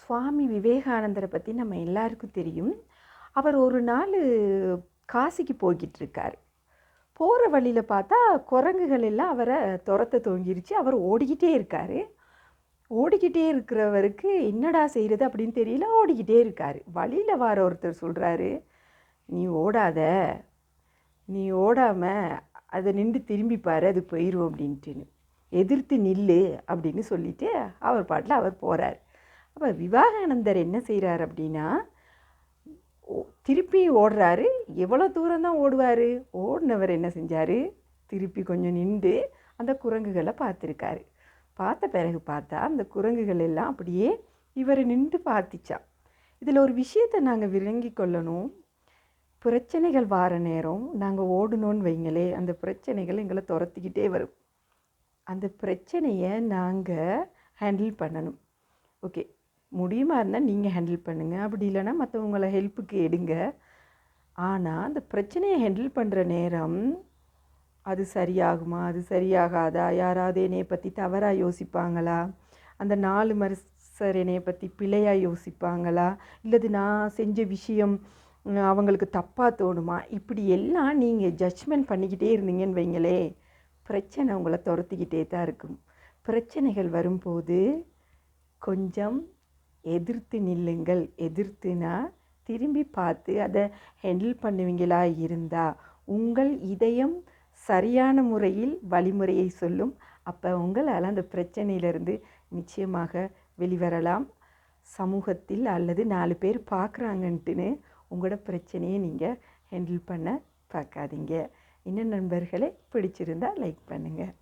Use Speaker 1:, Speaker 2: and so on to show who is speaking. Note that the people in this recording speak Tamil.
Speaker 1: சுவாமி விவேகானந்தரை பற்றி நம்ம எல்லாருக்கும் தெரியும். அவர் ஒரு நாள் காசிக்கு போய்கிட்டு இருக்கார். போகிற வழியில் பார்த்தா குரங்குகள் எல்லாம் அவரை துரத்த துவங்கிருச்சு. அவர் ஓடிக்கிட்டே இருக்கார். ஓடிக்கிட்டே இருக்கிறவருக்கு என்னடா செய்கிறது அப்படின்னு தெரியல, ஓடிக்கிட்டே இருக்கார். வழியில் வர ஒருத்தர் சொல்கிறாரு, நீ ஓடாத, நீ ஓடாமல் அதை நின்று திரும்பி பாரு, அது போயிடும் அப்படின்ட்டுன்னு. எதிர்த்து நில்லு அப்படின்னு சொல்லிவிட்டு அவர் பாட்டில் அவர் போகிறார். அப்போ விவேகானந்தர் என்ன செய்கிறார் அப்படின்னா, திருப்பி ஓடுறாரு. எவ்வளோ தூரம் தான் ஓடுவார்? ஓடினவர் என்ன செஞ்சார், திருப்பி கொஞ்சம் நின்று அந்த குரங்குகளை பார்த்துருக்காரு. பார்த்த பிறகு பார்த்தா அந்த குரங்குகள் எல்லாம் அப்படியே இவர் நின்று பார்த்துச்சான். இதில் ஒரு விஷயத்தை நாங்கள் விளங்கி கொள்ளணும். பிரச்சனைகள் வார நேரம் நாங்கள் ஓடணும்னு வைங்களே, அந்த பிரச்சனைகள் எங்களை துரத்திக்கிட்டே வரும். அந்த பிரச்சனையை நாங்கள் ஹேண்டில் பண்ணணும். ஓகே, முடியுமா இருந்தால் நீங்கள் ஹேண்டில் பண்ணுங்கள், அப்படி இல்லைன்னா மற்றவங்கள ஹெல்ப்புக்கு எடுங்க. ஆனால் அந்த பிரச்சனையை ஹேண்டில் பண்ணுற நேரம் அது சரியாகுமா, அது சரியாகாதா, யாராவது என்னையை பற்றி தவறாக யோசிப்பாங்களா, அந்த 4 மனுஷர் என்னையை பற்றி பிழையாக யோசிப்பாங்களா, இல்லது நான் செஞ்ச விஷயம் அவங்களுக்கு தப்பாக தோணுமா, இப்படி எல்லாம் நீங்கள் ஜட்ஜ்மெண்ட் பண்ணிக்கிட்டே இருந்தீங்கன்னு வைங்களே, பிரச்சனை உங்களை துரத்திக்கிட்டே தான் இருக்கும். பிரச்சனைகள் வரும்போது கொஞ்சம் எதிர்த்து நில்லுங்கள். எதிர்த்துனா திரும்பி பார்த்து அதை ஹேண்டில் பண்ணுவீங்களா இருந்தால் உங்கள் இதயம் சரியான முறையில் வழிமுறையை சொல்லும். அப்போ உங்களால் அந்த பிரச்சனையிலிருந்து நிச்சயமாக வெளிவரலாம். சமூகத்தில் அல்லது 4 பேர் பார்க்குறாங்கன்ட்டுன்னு உங்களோட பிரச்சனையை நீங்கள் ஹேண்டில் பண்ண பார்க்காதீங்க. இன்னும் நண்பர்களே, பிடிச்சிருந்தால் லைக் பண்ணுங்கள்.